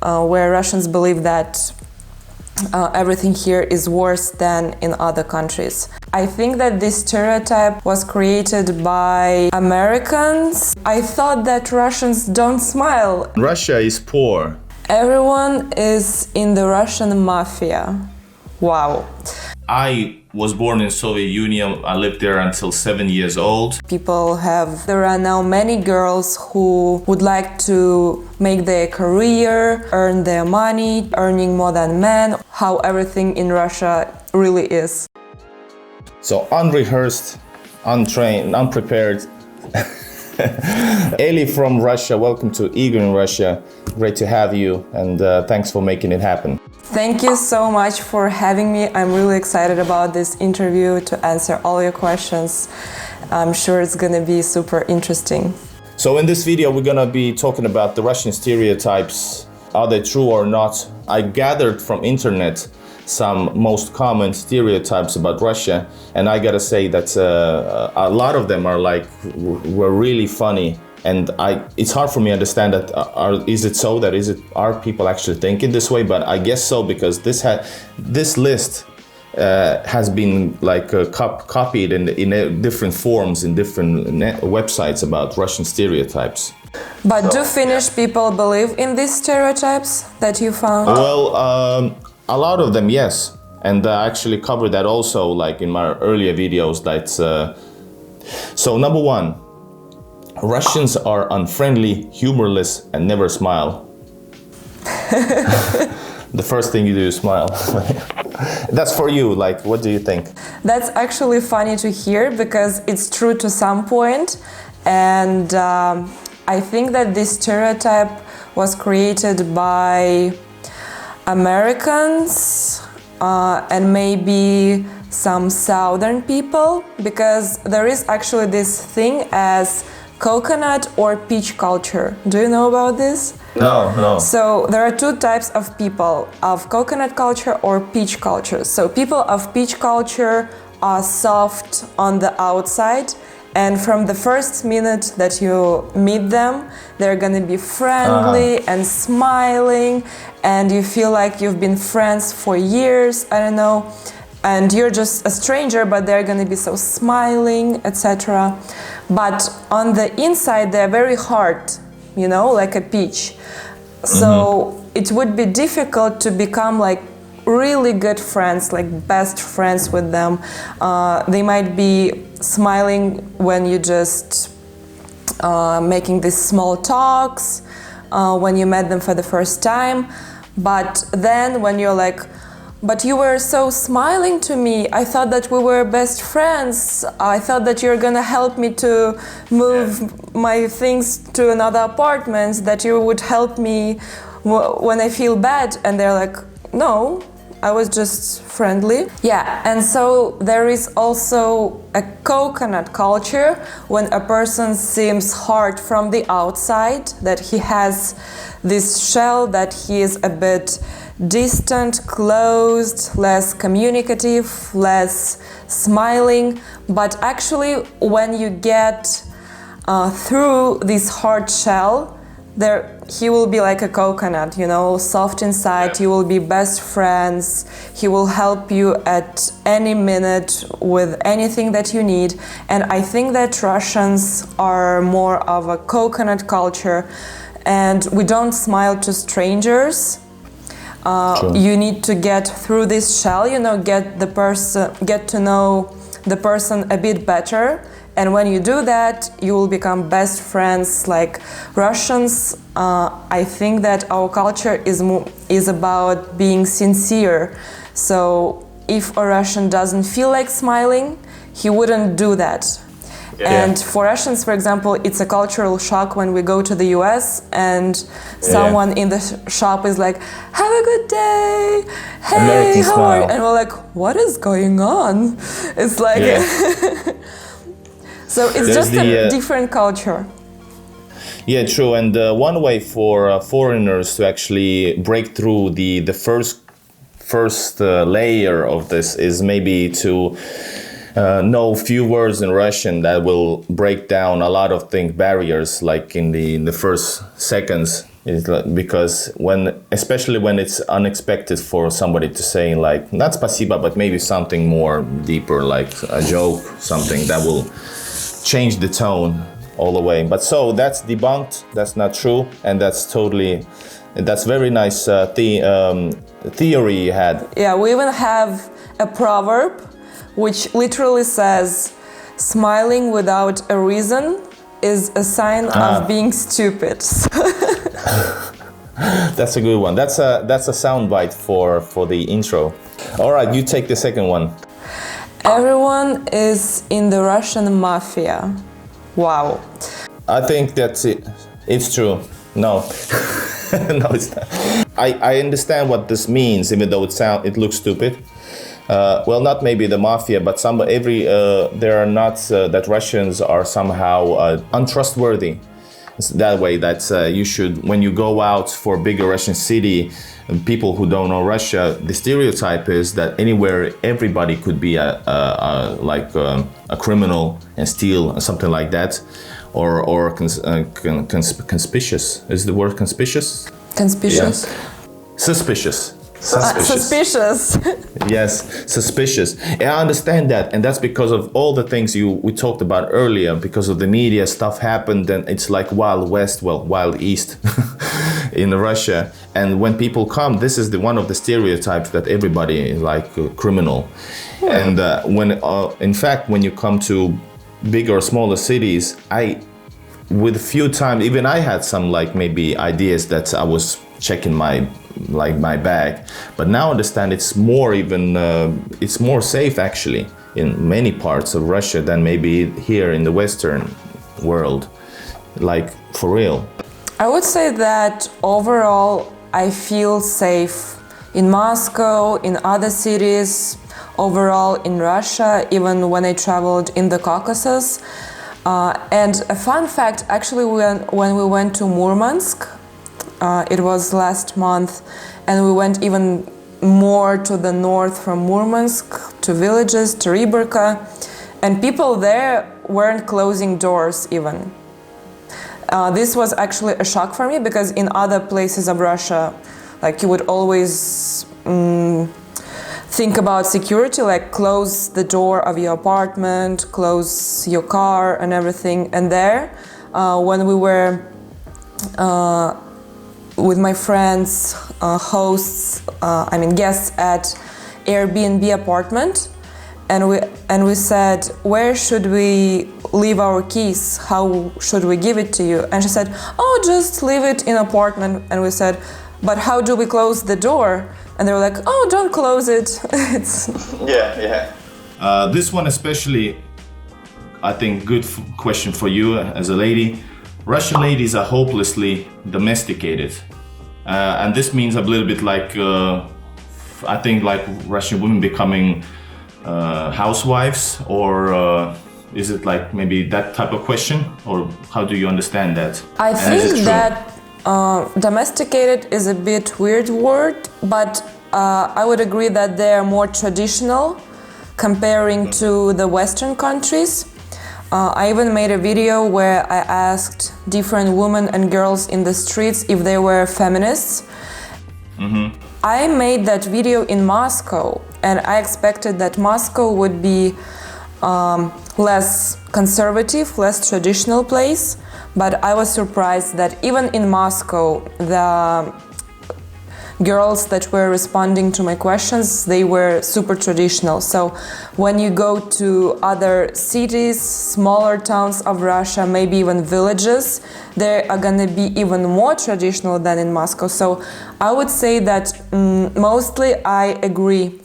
where Russians believe that everything here is worse than in other countries. I think that this stereotype was created by Americans. I thought that Russians don't smile. Russia is poor. Everyone is in the Russian Mafia. Wow. I was born in Soviet Union. I lived there until 7 years old. There are now many girls who would like to make their career, earn their money, earning more than men, how everything in Russia really is. So unrehearsed, untrained, unprepared. Eli from Russia, welcome to Igor in Russia. Great to have you, and thanks for making it happen. Thank you so much for having me. I'm really excited about this interview to answer all your questions. I'm sure it's gonna be super interesting. So in this video, we're gonna be talking about the Russian stereotypes. Are they true or not? I gathered from internet some most common stereotypes about Russia, and I gotta say that a lot of them were really funny, and it's hard for me to understand that are people actually thinking this way? But I guess so, because this list has been copied in different forms in different websites about Russian stereotypes. But do Finnish people believe in these stereotypes that you found? Well, a lot of them, yes, and I actually covered that also, like in my earlier videos. So number one, Russians are unfriendly, humorless, and never smile. The first thing you do is smile. That's for you. What do you think? That's actually funny to hear, because it's true to some point, and I think that this stereotype was created by Americans and maybe some southern people, because there is actually this thing as coconut or peach culture. Do you know about this? No. So there are two types of people, of coconut culture or peach culture. So people of peach culture are soft on the outside, and from the first minute that you meet them, they're gonna be friendly and smiling, and you feel like you've been friends for years, I don't know, and you're just a stranger, but they're gonna be so smiling, etc. But on the inside, they're very hard, like a peach. So it would be difficult to become really good friends, best friends with them. They might be smiling when you just making these small talks, when you met them for the first time. But then when you're but you were so smiling to me, I thought that we were best friends. I thought that you're gonna help me to move my things to another apartment, that you would help me when I feel bad. And they're like, no, I was just friendly. Yeah, and so there is also a coconut culture, when a person seems hard from the outside, that he has this shell, that he is a bit distant, closed, less communicative, less smiling. But actually, when you get through this hard shell, he will be like a coconut, soft inside. You will be best friends. He will help you at any minute with anything that you need. And I think that Russians are more of a coconut culture, and we don't smile to strangers. You need to get through this shell, get to know the person a bit better. And when you do that, you will become best friends. Like Russians, I think that our culture is about being sincere. So if a Russian doesn't feel like smiling, he wouldn't do that. Yeah. And for Russians, for example, it's a cultural shock when we go to the US and someone in the shop is like, have a good day, hey, American how are you? smile. And we're like, what is going on? It's like, so it's There's just a different culture. Yeah, true. And one way for foreigners to actually break through the first layer of this is maybe to know few words in Russian that will break down a lot of barriers, like in the first seconds. Because especially when it's unexpected for somebody to say like, not spasiba, but maybe something more deeper, like a joke, something that will change the tone all the way. But so that's debunked, that's not true, and that's very nice theory you had. Yeah, we even have a proverb which literally says, smiling without a reason is a sign of being stupid. That's a good one. That's a soundbite for the intro. All right, you take the second one. Everyone is in the Russian Mafia. Wow. I think that's it. It's true. No. No, it's not. I understand what this means, even though it looks stupid. Well, not maybe the mafia, but there are not that Russians are somehow untrustworthy. It's that way that you should, when you go out for a bigger Russian city, people who don't know Russia, the stereotype is that anywhere everybody could be a criminal and steal, something like that, or conspicuous. Is the word conspicuous? Conspicuous. Yeah. Suspicious. Suspicious. Yes, suspicious. And I understand that, and that's because of all the things we talked about earlier. Because of the media, stuff happened, and it's like Wild West, well, Wild East in Russia. And when people come, this is one of the stereotypes that everybody is like a criminal. Yeah. And in fact, when you come to bigger or smaller cities, with a few times, even I had some like maybe ideas that I was checking my bag, but now I understand it's more safe actually in many parts of Russia than maybe here in the Western world, like for real. I would say that overall I feel safe in Moscow, in other cities, overall in Russia, even when I traveled in the Caucasus. And a fun fact, actually, when we went to Murmansk, it was last month, and we went even more to the north from Murmansk, to villages, to Riberka, and people there weren't closing doors even. This was actually a shock for me, because in other places of Russia, like you would always think about security, like close the door of your apartment, close your car and everything. And there, when we were with my friends, hosts, guests at Airbnb apartment, and we said, where should we leave our keys? How should we give it to you? And she said, oh, just leave it in apartment. And we said, but how do we close the door? And they were like, oh, don't close it. Yeah. This one especially, I think, good question for you as a lady. Russian ladies are hopelessly domesticated. And this means a little bit like, I think, like Russian women becoming housewives, or is it like maybe that type of question? Or how do you understand that? I think that domesticated is a bit weird word, but I would agree that they're more traditional comparing to the Western countries. I even made a video where I asked different women and girls in the streets if they were feminists. Mm-hmm. I made that video in Moscow, and I expected that Moscow would be less conservative, less traditional place. But I was surprised that even in Moscow, the girls that were responding to my questions, they were super traditional. So when you go to other cities, smaller towns of Russia, maybe even villages, they are gonna be even more traditional than in Moscow. So I would say that mostly I agree.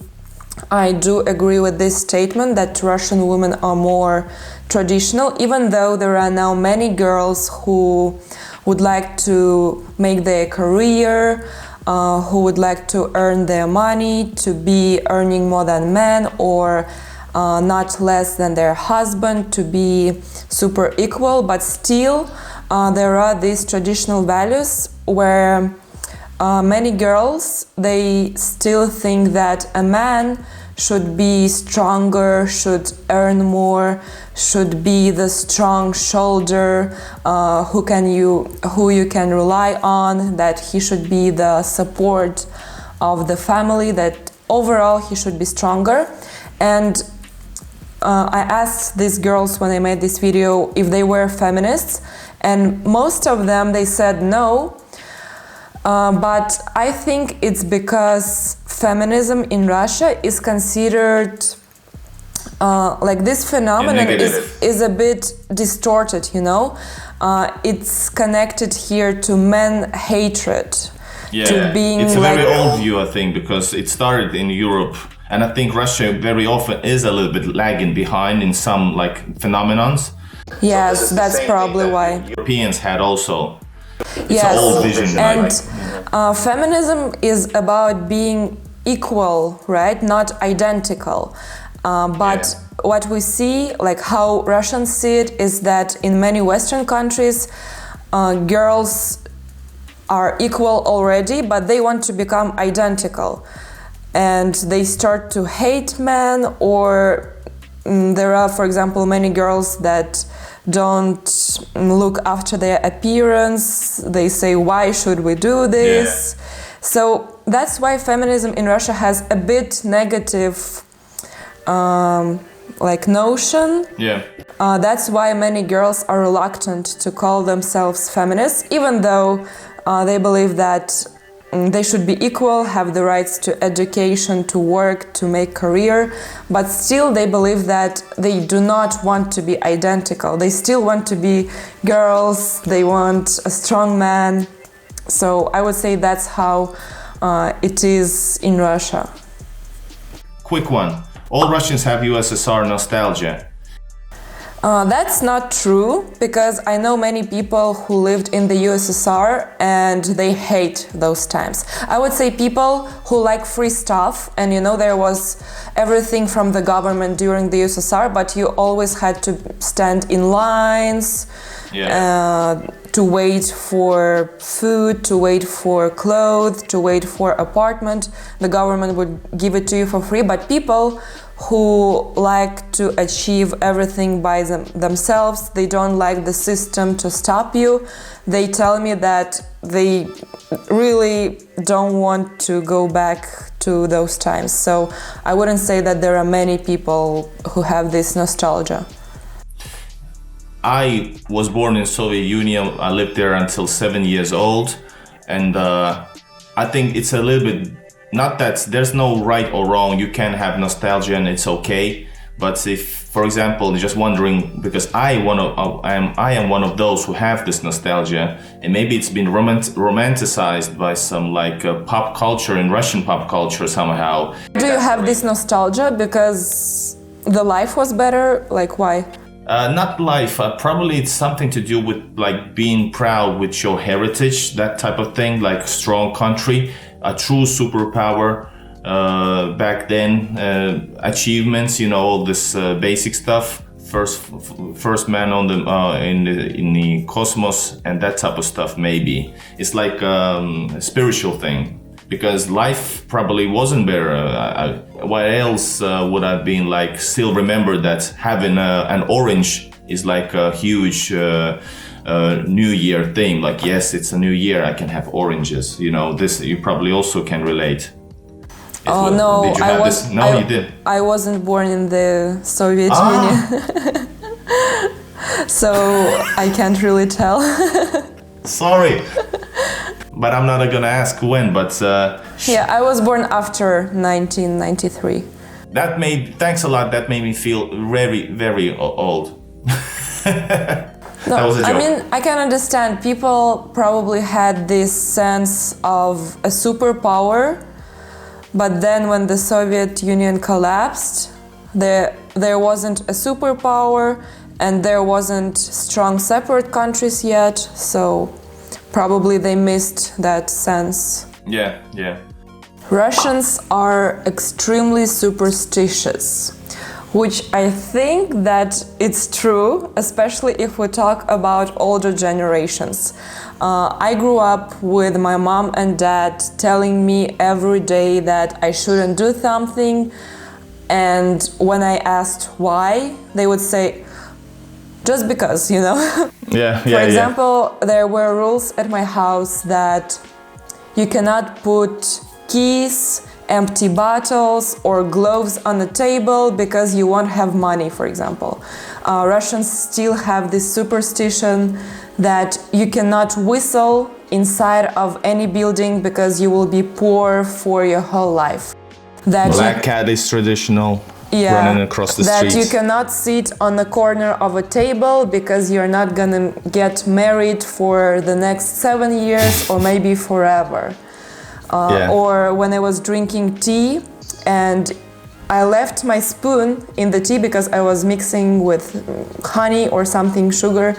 I do agree with this statement that Russian women are more traditional, even though there are now many girls who would like to make their career, who would like to earn their money, to be earning more than men, or not less than their husband, to be super equal. But still, there are these traditional values where many girls, they still think that a man should be stronger, should earn more, should be the strong shoulder who you can rely on, that he should be the support of the family, that overall he should be stronger. And I asked these girls when I made this video if they were feminists, and most of them, they said no. But I think it's because feminism in Russia is considered like this phenomenon is a bit distorted, you know. It's connected here to men hatred. Yeah, to being it's a like, very old view, I think, because it started in Europe, and I think Russia very often is a little bit lagging behind in some like phenomenons. Yes, So that's probably why. Europeans had also. It's yes, an old vision, and like, feminism is about being equal, right? Not identical. But what we see, like how Russians see it, is that in many Western countries, girls are equal already, but they want to become identical. And they start to hate men, or there are, for example, many girls that don't look after their appearance. They say, why should we do this? Yeah. So that's why feminism in Russia has a bit negative like notion. Yeah. That's why many girls are reluctant to call themselves feminists, even though they believe that they should be equal, have the rights to education, to work, to make career, but still they believe that they do not want to be identical. They still want to be girls, they want a strong man. So I would say that's how it is in Russia. Quick one. All Russians have USSR nostalgia. That's not true, because I know many people who lived in the USSR and they hate those times. I would say people who like free stuff, and you know, there was everything from the government during the USSR, but you always had to stand in lines, to wait for food, to wait for clothes, to wait for apartment. The government would give it to you for free, but people who like to achieve everything by themselves, they don't like the system to stop you. They tell me that they really don't want to go back to those times. So I wouldn't say that there are many people who have this nostalgia. I was born in Soviet Union. I lived there until 7 years old, and I think it's a little bit, not that there's no right or wrong. You can have nostalgia and it's okay. But if, for example, just wondering, because I am one of those who have this nostalgia, and maybe it's been romanticized by some like pop culture and Russian pop culture somehow. Do you have this nostalgia because the life was better? Like, why? Not life. Probably it's something to do with like being proud with your heritage, that type of thing, like strong country, a true superpower. Back then, achievements, you know, all this basic stuff. First man on the in the cosmos, and that type of stuff. Maybe it's like a spiritual thing, because life probably wasn't better. What else would have been like? Still remember that having an orange is like a huge New Year thing. Like, yes, it's a new year, I can have oranges. You know, this you probably also can relate. Oh no, did you have this? No, you did. I wasn't born in the Soviet Union, so I can't really tell. Sorry, but I'm not gonna ask when. But yeah, I was born after 1993. Thanks a lot. That made me feel very, very old. No, I mean, I can understand. People probably had this sense of a superpower. But then when the Soviet Union collapsed, there wasn't a superpower and there wasn't strong separate countries yet, so probably they missed that sense. Yeah, yeah. Russians are extremely superstitious, which I think that it's true, especially if we talk about older generations. I grew up with my mom and dad telling me every day that I shouldn't do something, and when I asked why, they would say, just because, you know. For example, there were rules at my house that you cannot put keys, empty bottles or gloves on the table because you won't have money, for example. Russians still have this superstition that you cannot whistle inside of any building because you will be poor for your whole life. That Black cat is traditional, running across the that streets. you cannot sit on the corner of a table because you're not gonna get married for the next 7 years or maybe forever. Or when I was drinking tea and I left my spoon in the tea because I was mixing with honey or something, sugar,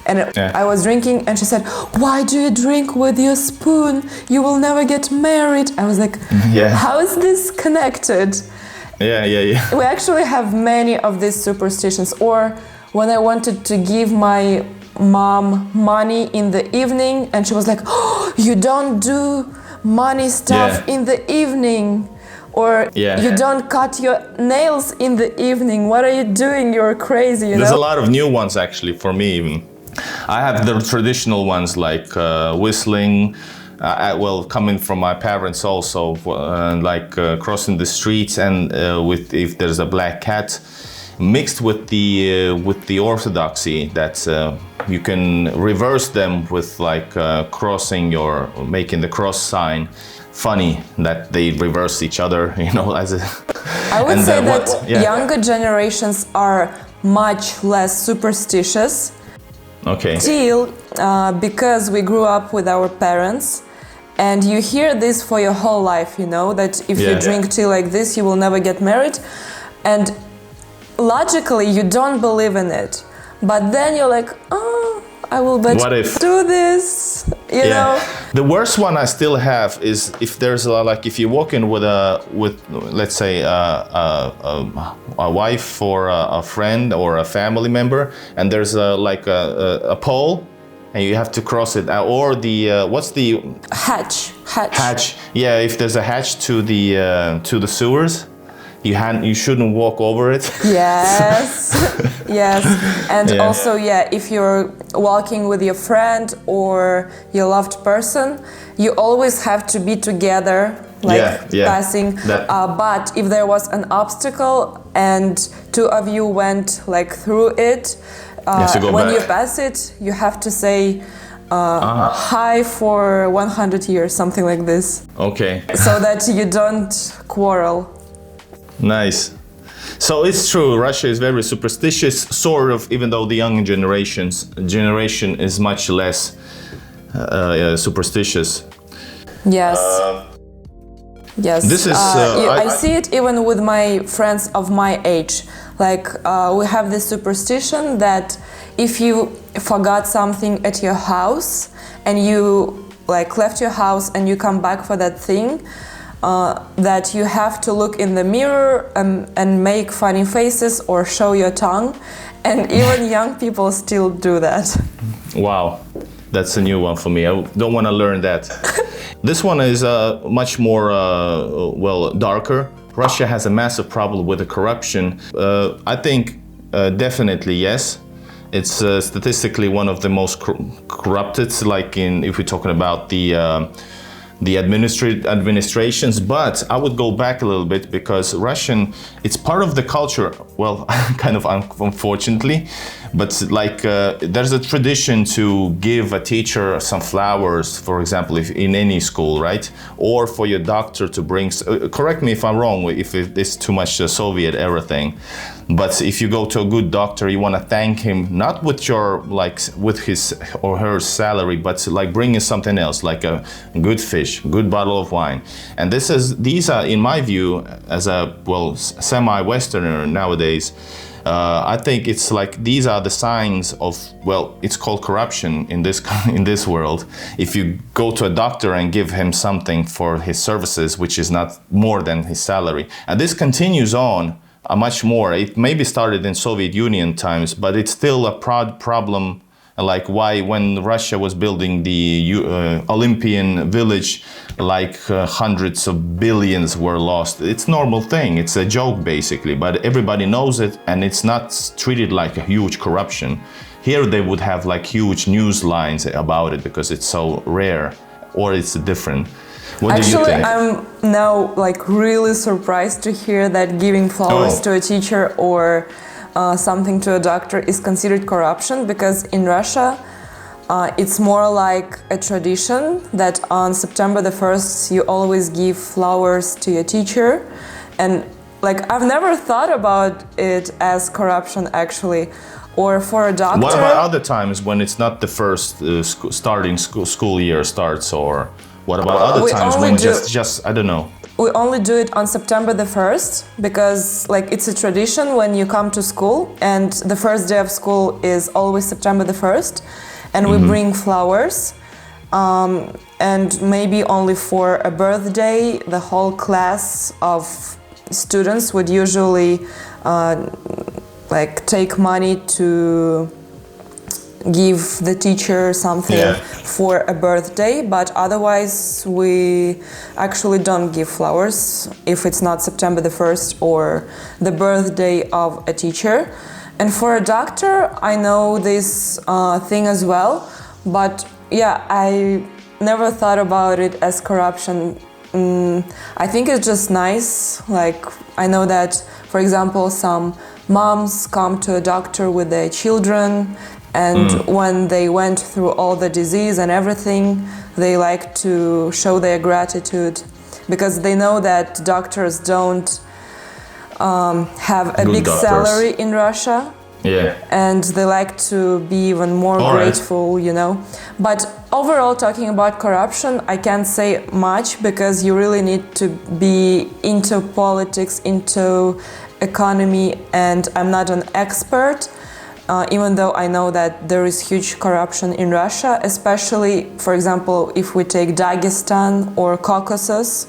and I was drinking, and she said, "Why do you drink with your spoon? You will never get married." I was like, how is this connected? We actually have many of these superstitions. Or when I wanted to give my mom money in the evening, and she was like, "Oh, you don't do money stuff in the evening." Or you don't cut your nails in the evening. What are you doing? You're crazy, There's a lot of new ones actually for me even. I have the traditional ones like whistling, coming from my parents also, crossing the streets and with if there's a black cat, mixed with the orthodoxy that you can reverse them with crossing making the cross sign. Funny that they reverse each other, you know, as a... I would say that younger generations are much less superstitious. Still, because we grew up with our parents, and you hear this for your whole life, you know, that if you drink tea like this, you will never get married. And logically, you don't believe in it. But then you're like, oh, I will do this, you know. The worst one I still have is if there's if you walk in with let's say a wife or a friend or a family member, and there's a pole, and you have to cross it, or the what's the hatch? Yeah, if there's a hatch to the sewers. You shouldn't walk over it. Yes, and also if you're walking with your friend or your loved person, you always have to be together, passing. But if there was an obstacle and two of you went through it, when you pass it, you have to say hi for 100 years, something like this. Okay. So that you don't quarrel. Nice. So it's true, Russia is very superstitious, sort of, even though the young generation is much less superstitious. Yes. This is. I see it even with my friends of my age. We have this superstition that if you forgot something at your house and you left your house and you come back for that thing, that you have to look in the mirror and make funny faces or show your tongue, and even young people still do that. Wow, that's a new one for me. I don't want to learn that. This one is much more, darker. Russia has a massive problem with the corruption. I think definitely yes. It's statistically one of the most corrupted, if we're talking about the administrations, but I would go back a little bit because Russian, it's part of the culture, kind of unfortunately, but there's a tradition to give a teacher some flowers, for example, if in any school, right? Or for your doctor to bring, correct me if I'm wrong, if it's too much Soviet era thing, but if you go to a good doctor, you want to thank him, not with with his or her salary, but bringing something else, like a good fish, good bottle of wine. And these are, in my view, as a, semi-Westerner nowadays, I think it's these are the signs of, it's called corruption in this world. If you go to a doctor and give him something for his services, which is not more than his salary. And this continues on much more. It maybe started in Soviet Union times, but it's still a problem Like why, when Russia was building the Olympian village, like hundreds of billions were lost. It's a normal thing. It's a joke basically, but everybody knows it, and it's not treated like a huge corruption. Here they would have like huge news lines about it because it's so rare, or it's different. What do you think? I'm now like really surprised to hear that giving flowers to a teacher or something to a doctor is considered corruption, because in Russia it's more like a tradition that on September the 1st you always give flowers to your teacher, and like I've never thought about it as corruption actually. Or for a doctor. What about other times when it's not the first starting school year starts, or what about other times when just I don't know? We only do it on September the 1st because like it's a tradition when you come to school, and the first day of school is always September the 1st, and we bring flowers, and maybe only for a birthday the whole class of students would usually like take money to give the teacher something for a birthday, but otherwise we actually don't give flowers if it's not September the 1st or the birthday of a teacher. And for a doctor, I know this thing as well, but yeah, I never thought about it as corruption. I think it's just nice. Like I know that, for example, some moms come to a doctor with their children, and when they went through all the disease and everything, they like to show their gratitude because they know that doctors don't have a big salary in Russia. Yeah. And they like to be even more grateful, you know. But overall, talking about corruption, I can't say much because you really need to be into politics, into economy, and I'm not an expert, even though I know that there is huge corruption in Russia, especially, for example, if we take Dagestan or Caucasus.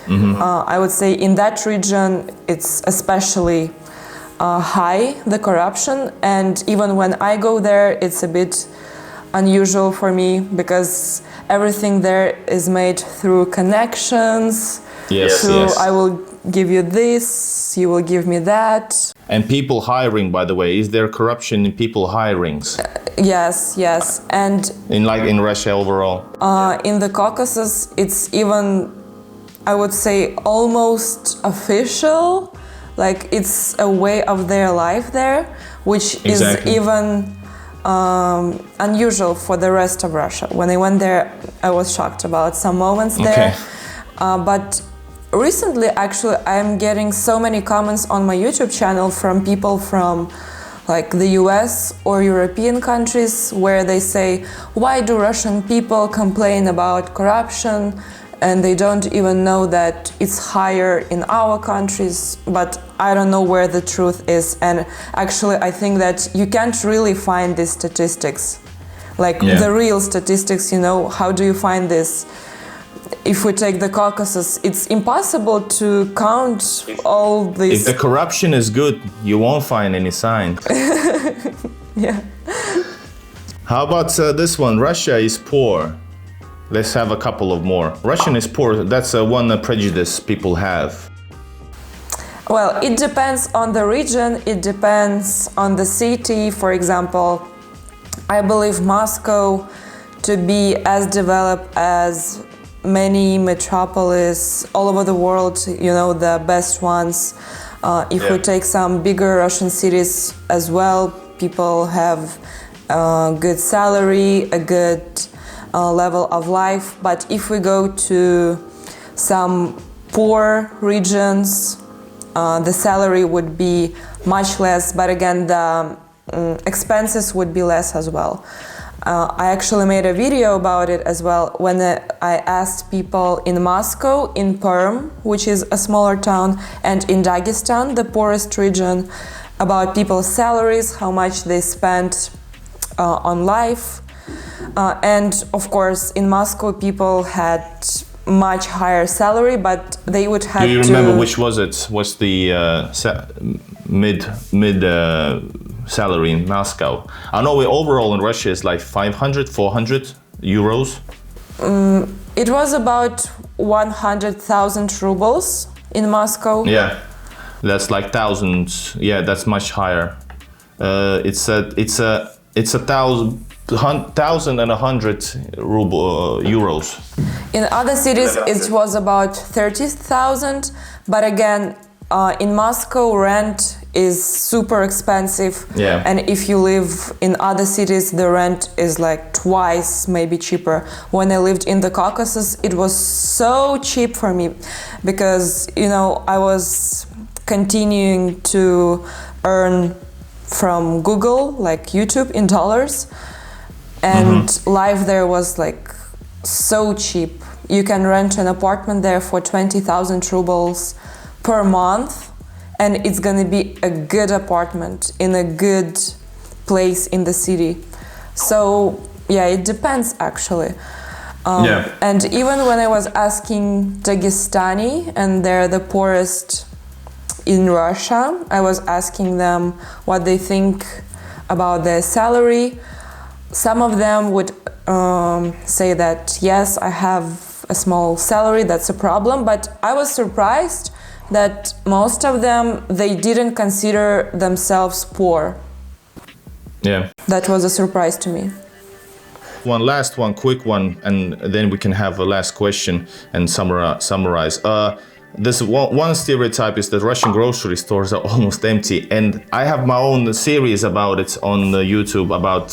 I would say in that region it's especially high, the corruption, and even when I go there it's a bit unusual for me because everything there is made through connections. I will give you this, you will give me that. And people hiring, by the way, is there corruption in people hirings? Yes, and in Russia overall? In the Caucasus, it's even, I would say, almost official. Like it's a way of their life there, which is even unusual for the rest of Russia. When I went there, I was shocked about some moments there. But recently, actually, I'm getting so many comments on my YouTube channel from people from like the US or European countries where they say, why do Russian people complain about corruption? And they don't even know that it's higher in our countries, but I don't know where the truth is. And actually, I think that you can't really find these statistics, like the real statistics, you know, how do you find this? If we take the Caucasus, it's impossible to count all these. If the corruption is good, you won't find any signs. Yeah. How about this one? Russia is poor. Let's have a couple of more. Russian is poor. That's one prejudice people have. Well, it depends on the region. It depends on the city. For example, I believe Moscow to be as developed as many metropolis all over the world, you know, the best ones. If we take some bigger Russian cities as well, people have a good salary, a good level of life. But if we go to some poor regions, the salary would be much less, but again, the expenses would be less as well. I actually made a video about it as well when I asked people in Moscow, in Perm, which is a smaller town, and in Dagestan, the poorest region, about people's salaries, how much they spent on life. And of course, in Moscow, people had much higher salary, but they would have to... Do you remember which was it? Was the mid salary in Moscow? I know overall in Russia is like 500, 400 euros. It was about 100,000 rubles in Moscow. Yeah, that's like thousands. Yeah, that's much higher. It's a thousand and 100 ruble euros. In other cities, it was about 30,000. But again, in Moscow, rent is super expensive. Yeah. And if you live in other cities, the rent is like twice, maybe cheaper. When I lived in the Caucasus, it was so cheap for me because, you know, I was continuing to earn from Google, like YouTube, in dollars. And life there was like so cheap. You can rent an apartment there for 20,000 rubles per month, and it's gonna be a good apartment in a good place in the city. So yeah, it depends actually. And even when I was asking Dagestani, and they're the poorest in Russia, I was asking them what they think about their salary. Some of them would say that, yes, I have a small salary, that's a problem. But I was surprised that most of them, they didn't consider themselves poor. Yeah. That was a surprise to me. One last one, quick one, and then we can have a last question and summarize. This one stereotype is that Russian grocery stores are almost empty, and I have my own series about it on YouTube.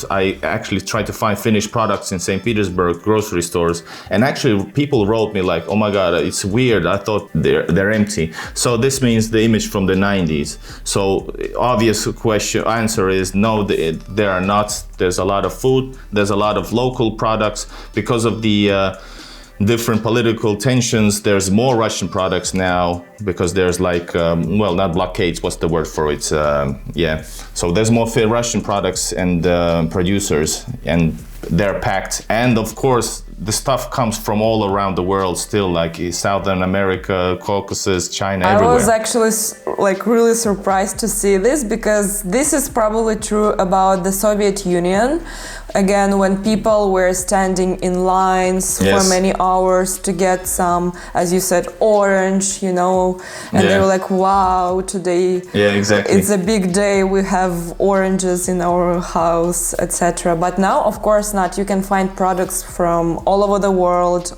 I actually try to find finished products in St. Petersburg grocery stores, and actually people wrote me like, "Oh my God, it's weird. I thought they're empty." So this means the image from the 90s. So obvious answer is no, they are not. There's a lot of food. There's a lot of local products because of the different political tensions. There's more Russian products now because there's like, well, not blockades, what's the word for it? So there's more Russian products and producers, and they're packed. And of course, the stuff comes from all around the world still, like Southern America, Caucasus, China, everywhere. I was actually like really surprised to see this, because this is probably true about the Soviet Union. Again, when people were standing in lines for many hours to get some, as you said, orange, you know, and they were like, wow, today it's a big day, we have oranges in our house, etc. But now, of course not. You can find products from all over the world,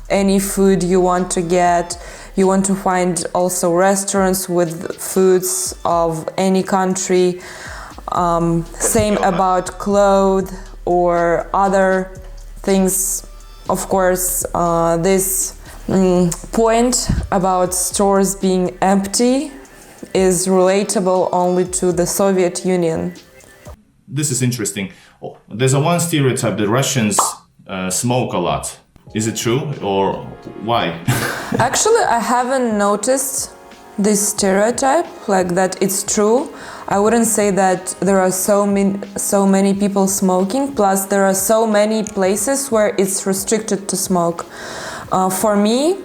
any food you want to get. You want to find also restaurants with foods of any country. Same about clothes or other things. Of course, this point about stores being empty is relatable only to the Soviet Union. This is interesting. There's one stereotype that Russians smoke a lot. Is it true, or why? Actually, I haven't noticed this stereotype, like that it's true. I wouldn't say that there are so many people smoking, plus there are so many places where it's restricted to smoke. For me,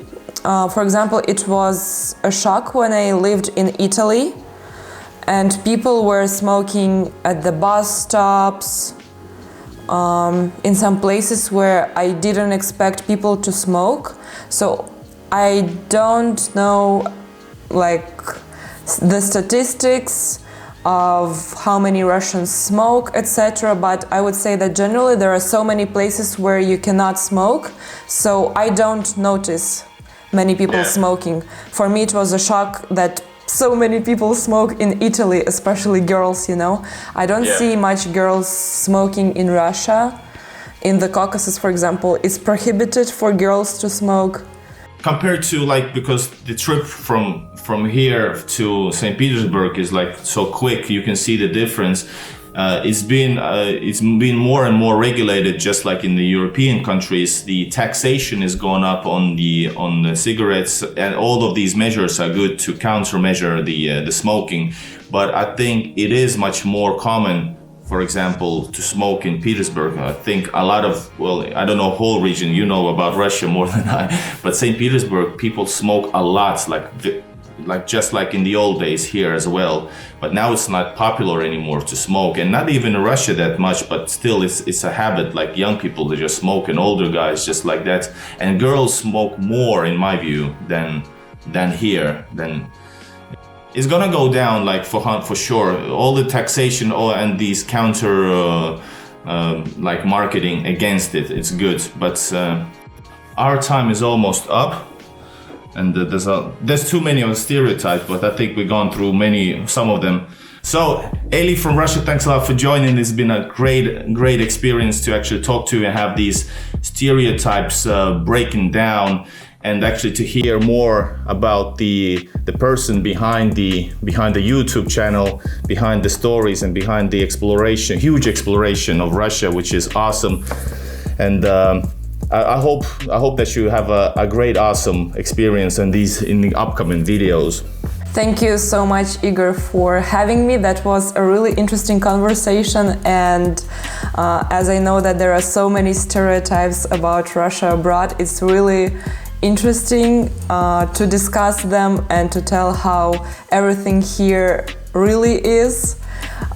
for example, it was a shock when I lived in Italy and people were smoking at the bus stops, in some places where I didn't expect people to smoke. So I don't know like the statistics of how many Russians smoke, etc. But I would say that generally there are so many places where you cannot smoke, so I don't notice many people smoking. For me it was a shock that so many people smoke in Italy, especially girls, you know. I don't see much girls smoking in Russia. In the Caucasus, for example, it's prohibited for girls to smoke. Compared to like, because the trip from here to St. Petersburg is like so quick, you can see the difference. It's been more and more regulated, just like in the European countries. The taxation is going up on the cigarettes, and all of these measures are good to countermeasure the smoking. But I think it is much more common, for example, to smoke in Petersburg. I think a lot of, well, I don't know whole region, you know about Russia more than I, but St. Petersburg, people smoke a lot, like like just like in the old days here as well. But now it's not popular anymore to smoke, and not even in Russia that much, but still it's a habit. Like young people, they just smoke, and older guys just like that. And girls smoke more, in my view, than here. It's gonna go down, like for sure. All the taxation and these counter like marketing against it, it's good. But our time is almost up, and there's too many of the stereotypes. But I think we've gone through some of them. So Eli from Russia, thanks a lot for joining. It's been a great experience to actually talk to you and have these stereotypes breaking down, and actually to hear more about the person behind the YouTube channel, behind the stories, and behind the huge exploration of Russia, which is awesome. And I hope that you have a great, awesome experience in the upcoming videos. Thank you so much, Igor, for having me. That was a really interesting conversation, and as I know that there are so many stereotypes about Russia abroad, it's really interesting to discuss them and to tell how everything here really is.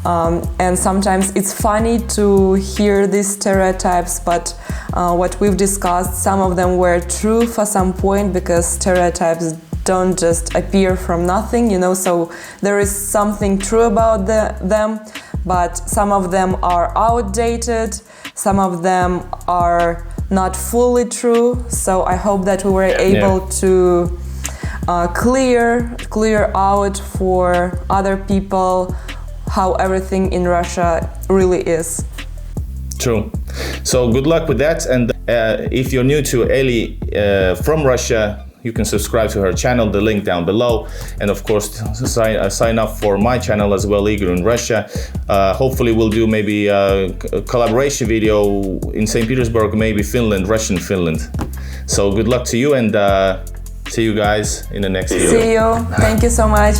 And sometimes it's funny to hear these stereotypes, but what we've discussed, some of them were true for some point, because stereotypes don't just appear from nothing, you know, so there is something true about them, but some of them are outdated, some of them are not fully true. So I hope that we were able to clear out for other people how everything in Russia really is. True. So good luck with that. And if you're new to Eli from Russia, you can subscribe to her channel, the link down below. And of course, sign up for my channel as well, Igor in Russia. Hopefully we'll do maybe a collaboration video in St. Petersburg, maybe Finland, Russian Finland. So good luck to you, and see you guys in the next video. See you. Thank you so much.